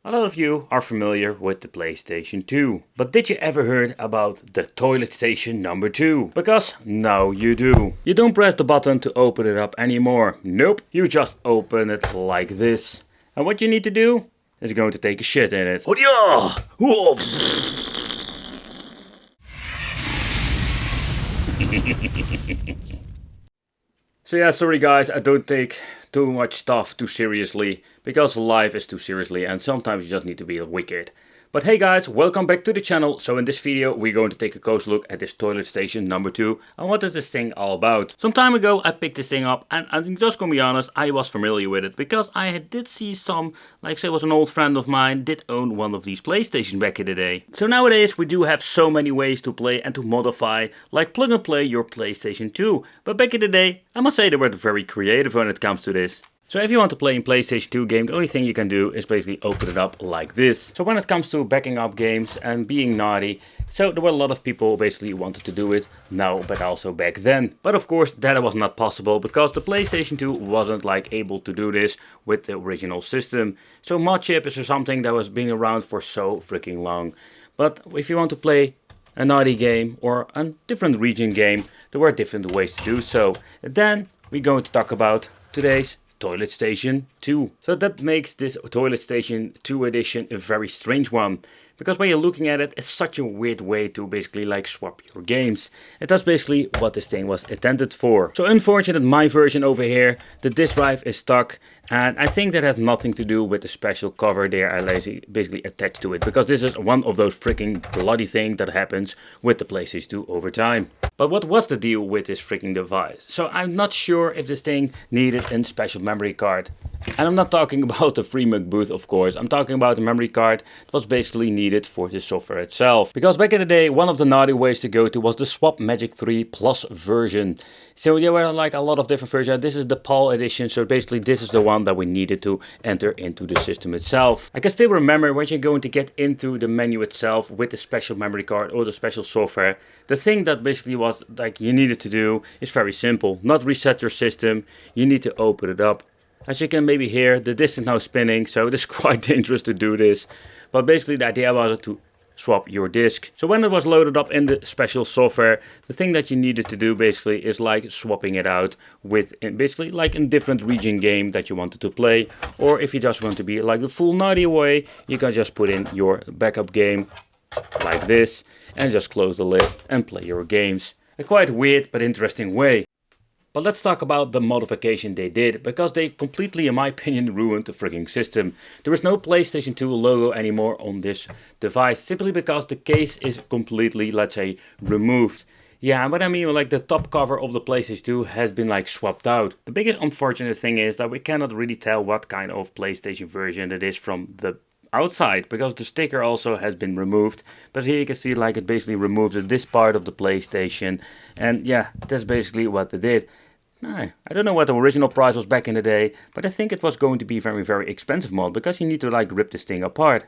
A lot of you are familiar with the PlayStation 2, but did you ever heard about the Toilet Station number 2? Because now you do. You don't press the button to open it up anymore. Nope, you just open it like this. And what you need to do is going to take a shit in it. So yeah, sorry guys, I don't take too much stuff too seriously, because life is too seriously and sometimes you just need to be wicked. But hey guys, welcome back to the channel. So in this video we're going to take a close look at this Toilet Station number 2 and what is this thing all about. Some time ago I picked this thing up and I'm just gonna be honest, I was familiar with it because I did see some, like say was an old friend of mine did own one of these PlayStations back in the day. So nowadays we do have so many ways to play and to modify, like plug and play your PlayStation 2. But back in the day, I must say they were very creative when it comes to this. So if you want to play in PlayStation 2 game, the only thing you can do is basically open it up like this. So when it comes to backing up games and being naughty, so there were a lot of people basically wanted to do it now, but also back then. But of course that was not possible because the PlayStation 2 wasn't like able to do this with the original system. So mod chip is something that was being around for so freaking long. But if you want to play a naughty game or a different region game, there were different ways to do so. And then we're going to talk about today's Toilet Station 2. So that makes this Toilet Station 2 edition a very strange one. Because when you're looking at it, it's such a weird way to basically like swap your games. And that's basically what this thing was intended for. So unfortunate, my version over here, the disk drive is stuck. And I think that has nothing to do with the special cover there I basically attached to it. Because this is one of those freaking bloody things that happens with the PlayStation 2 over time. But what was the deal with this freaking device? So I'm not sure if this thing needed a special memory card. And I'm not talking about the FreeMug boot, of course. I'm talking about the memory card that was basically needed for the software itself. Because back in the day, one of the naughty ways to go to was the Swap Magic 3 Plus version. So there were like a lot of different versions. This is the PAL edition, so basically this is the one that we needed to enter into the system itself. I can still remember when you're going to get into the menu itself with the special memory card or the special software. The thing that basically was like you needed to do is very simple. Not reset your system, you need to open it up. As you can maybe hear, the disc is now spinning, so it is quite dangerous to do this. But basically the idea was to swap your disc. So when it was loaded up in the special software, the thing that you needed to do basically is like swapping it out with basically like a different region game that you wanted to play. Or if you just want to be like the full naughty way, you can just put in your backup game like this and just close the lid and play your games. A quite weird but interesting way. But let's talk about the modification they did, because they completely, in my opinion, ruined the freaking system. There is no PlayStation 2 logo anymore on this device, simply because the case is completely, let's say, removed. Yeah, but I mean, like the top cover of the PlayStation 2 has been like swapped out. The biggest unfortunate thing is that we cannot really tell what kind of PlayStation version it is from the outside, because the sticker also has been removed. But here you can see like it basically removes this part of the PlayStation. And yeah, that's basically what they did. I don't know what the original price was back in the day, but I think it was going to be very expensive mod, because you need to like rip this thing apart.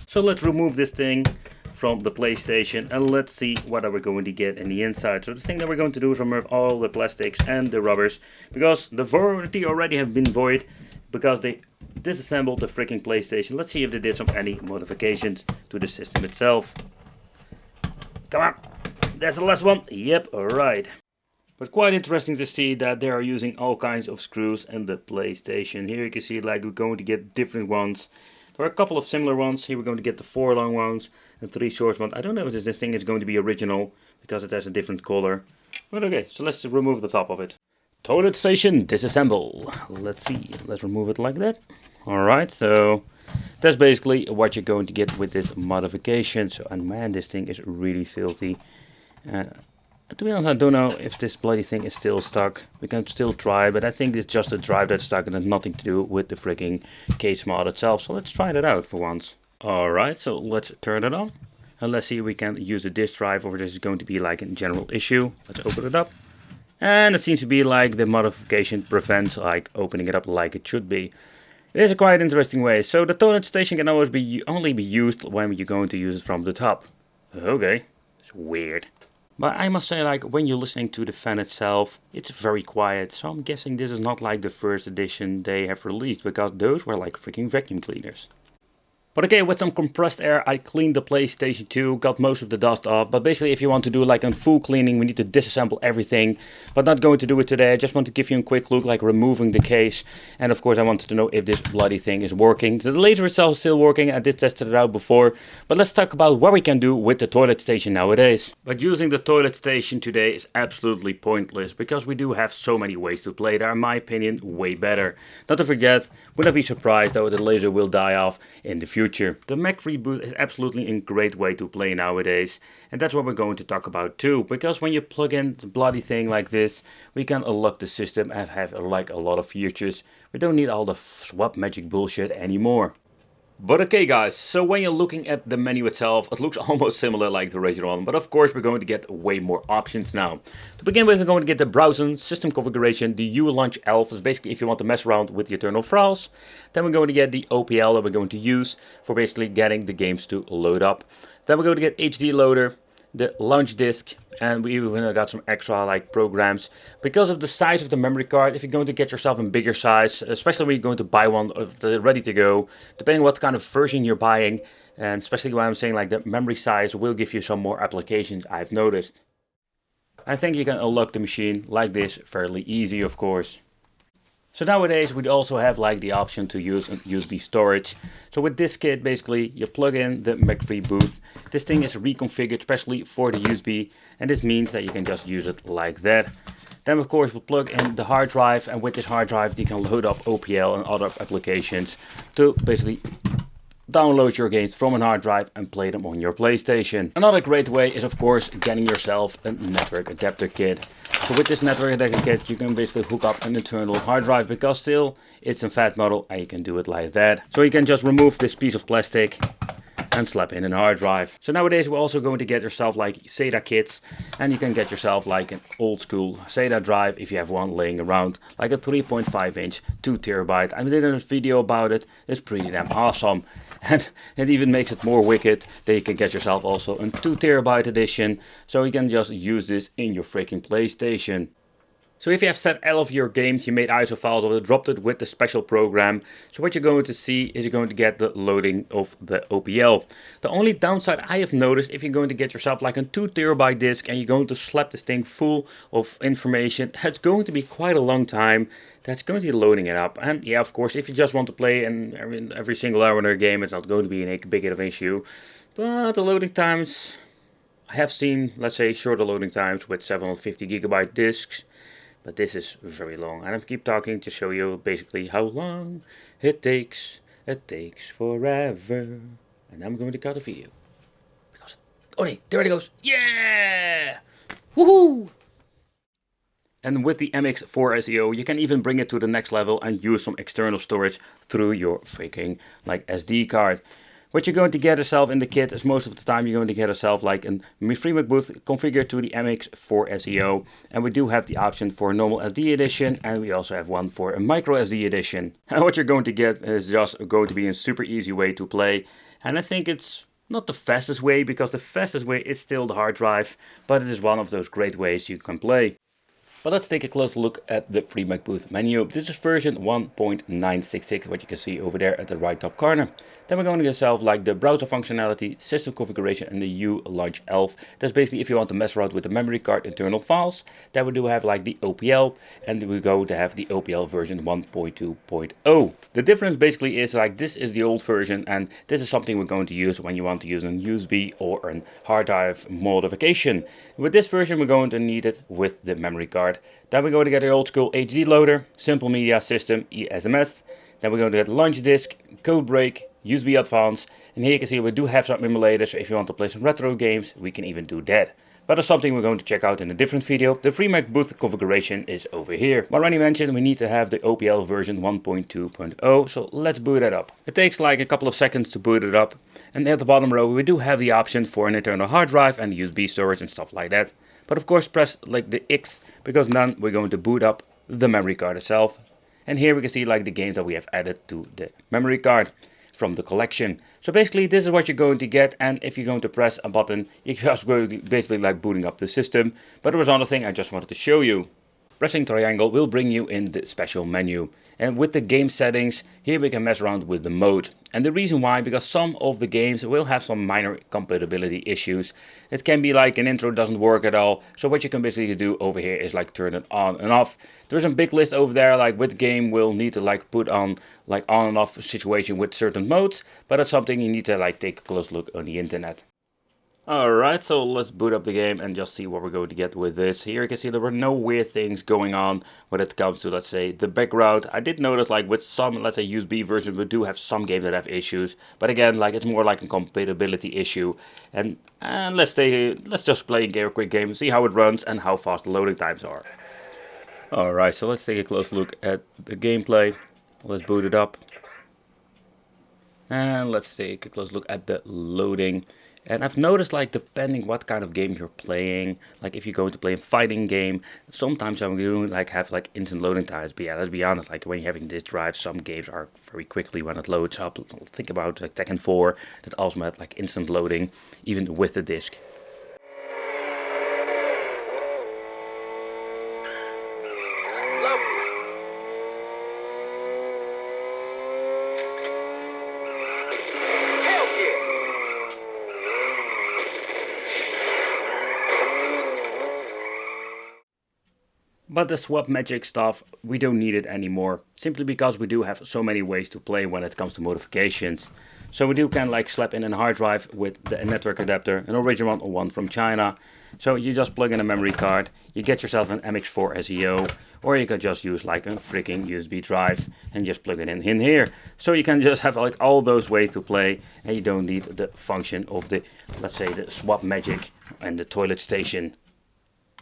So let's remove this thing from the PlayStation and let's see what are we going to get in the inside. So the thing that we're going to do is remove all the plastics and the rubbers, because the warranty already have been void because they disassembled the freaking PlayStation. Let's see if they did any modifications to the system itself. Come on, that's the last one. Yep, alright. But quite interesting to see that they are using all kinds of screws in the PlayStation. Here you can see like we're going to get different ones. There are a couple of similar ones. Here we're going to get the 4 long ones and 3 short ones. I don't know if this thing is going to be original because it has a different color. But okay, so let's remove the top of it. Toilet Station disassemble. Let's see, let's remove it like that. Alright, so that's basically what you're going to get with this modification. So, and man, this thing is really filthy. To be honest, I don't know if this bloody thing is still stuck. We can still try, but I think it's just a drive that's stuck and has nothing to do with the freaking case mod itself. So let's try that out for once. Alright, so let's turn it on. And let's see if we can use the disk drive, or this is going to be like a general issue. Let's open it up. And it seems to be like the modification prevents like opening it up like it should be. It is a quite interesting way. So the toilet station can always only be used when you're going to use it from the top. Okay, it's weird. But I must say, like, when you're listening to the fan itself, it's very quiet. So I'm guessing this is not like the first edition they have released, because those were like freaking vacuum cleaners. But okay, with some compressed air, I cleaned the PlayStation 2, got most of the dust off. But basically, if you want to do like a full cleaning, we need to disassemble everything. But not going to do it today. I just want to give you a quick look, like removing the case. And of course, I wanted to know if this bloody thing is working. The laser itself is still working. I did test it out before. But let's talk about what we can do with the toilet station nowadays. But using the toilet station today is absolutely pointless, because we do have so many ways to play that are, in my opinion, way better. Not to forget, would not be surprised though the laser will die off in the future. The Mac Reboot is absolutely a great way to play nowadays, and that's what we're going to talk about too, because when you plug in the bloody thing like this, we can unlock the system and have like a lot of features. We don't need all the swap magic bullshit anymore. But okay guys, so when you're looking at the menu itself, it looks almost similar like the original one, but of course we're going to get way more options now. To begin with, we're going to get the browsing, system configuration, the U-Launch ELF, is basically if you want to mess around with the internal files. Then we're going to get the OPL that we're going to use for basically getting the games to load up. Then we're going to get HD Loader, the launch disk, and we even got some extra like programs. Because of the size of the memory card, if you're going to get yourself a bigger size, especially when you're going to buy one ready to go, depending what kind of version you're buying, and especially when I'm saying like the memory size will give you some more applications, I've noticed. I think you can unlock the machine like this fairly easy, of course. So nowadays we also have like the option to use USB storage. So with this kit, basically you plug in the Mac Reboot. This thing is reconfigured especially for the USB, and this means that you can just use it like that. Then of course we'll plug in the hard drive, and with this hard drive you can load up OPL and other applications to basically download your games from a hard drive and play them on your PlayStation. Another great way is of course getting yourself a network adapter kit. So with this network adapter kit you can basically hook up an internal hard drive, because still it's a fat model and you can do it like that. So you can just remove this piece of plastic and slap in a hard drive. So nowadays we're also going to get yourself like SATA kits, and you can get yourself like an old school SATA drive if you have one laying around, like a 3.5 inch 2 terabyte. I did a video about it. It's pretty damn awesome. And it even makes it more wicked that you can get yourself also a 2 terabyte edition, so you can just use this in your freaking PlayStation. So if you have set all of your games, you made ISO files or dropped it with the special program, so what you're going to see is you're going to get the loading of the OPL. The only downside I have noticed, if you're going to get yourself like a 2 terabyte disk and you're going to slap this thing full of information, it's going to be quite a long time that's going to be loading it up. And yeah, of course, if you just want to play in every single hour in a game, it's not going to be a big of an issue. But the loading times, I have seen, let's say, shorter loading times with 750 gigabyte disks. But this is very long, and I keep talking to show you basically how long it takes. It takes forever. And I'm going to cut the video. Because oh nee, there it goes. Yeah! Woohoo! And with the MX4 SEO, you can even bring it to the next level and use some external storage through your freaking like SD card. What you're going to get yourself in the kit is most of the time you're going to get yourself like a free Mac booth configured to the MX4 SEO, and we do have the option for a normal SD edition, and we also have one for a micro SD edition. And what you're going to get is just going to be a super easy way to play, and I think it's not the fastest way, because the fastest way is still the hard drive, but it is one of those great ways you can play. But let's take a closer look at the free Mac booth menu. This is version 1.966, what you can see over there at the right top corner. Then we're going to get yourself like the browser functionality, system configuration, and the U-Launch ELF. That's basically if you want to mess around with the memory card internal files. Then we do have like the OPL, and we go to have the OPL version 1.2.0. The difference basically is like this is the old version, and this is something we're going to use when you want to use a USB or a hard drive modification. With this version we're going to need it with the memory card. Then we're going to get the old school HD loader, simple media system, ESMS. Then we're going to get launch disk, code break, USB advance, and here you can see we do have some emulators, so if you want to play some retro games, we can even do that. But that's something we're going to check out in a different video. The free Mac booth configuration is over here. But already mentioned, we need to have the OPL version 1.2.0, so let's boot it up. It takes like a couple of seconds to boot it up, and at the bottom row we do have the option for an internal hard drive and USB storage and stuff like that. But of course press like the X, because then we're going to boot up the memory card itself. And here we can see like the games that we have added to the memory card from the collection. So basically this is what you're going to get, and if you're going to press a button, you're just going to basically like booting up the system. But there was another thing I just wanted to show you. Pressing triangle will bring you in the special menu. And with the game settings, here we can mess around with the mode. And the reason why, because some of the games will have some minor compatibility issues. It can be like an intro doesn't work at all. So what you can basically do over here is like turn it on and off. There's a big list over there, like which game will need to like put on like on and off situation with certain modes. But that's something you need to like take a close look on the internet. Alright, so let's boot up the game and just see what we're going to get with this. Here you can see there were no weird things going on when it comes to, let's say, the background. I did notice like with some, let's say, USB versions, we do have some games that have issues. But again, like it's more like a compatibility issue. And let's just play a quick game, see how it runs and how fast the loading times are. Alright, so let's take a close look at the gameplay. Let's boot it up. And let's take a close look at the loading. And I've noticed, like, depending what kind of game you're playing, like if you're going to play a fighting game, sometimes I'm going to like have like instant loading times. But yeah, let's be honest, like when you're having this drive, some games are very quickly when it loads up. Think about like Tekken 4 that also had like instant loading, even with the disc. But the swap magic stuff, we don't need it anymore, simply because we do have so many ways to play when it comes to modifications. So we do can like slap in a hard drive with the network adapter, an original one from China. So you just plug in a memory card, you get yourself an MX4 SEO, or you can just use like a freaking USB drive and just plug it in here. So you can just have like all those ways to play, and you don't need the function of the, let's say, the swap magic and the toilet station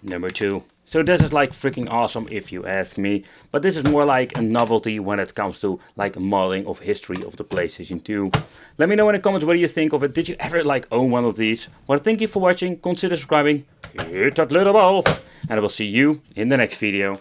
number 2. So this is like freaking awesome if you ask me, but this is more like a novelty when it comes to like modeling of history of the PlayStation 2. Let me know in the comments what do you think of it. Did you ever like own one of these? Well, thank you for watching, consider subscribing, hit that little bell, and I will see you in the next video.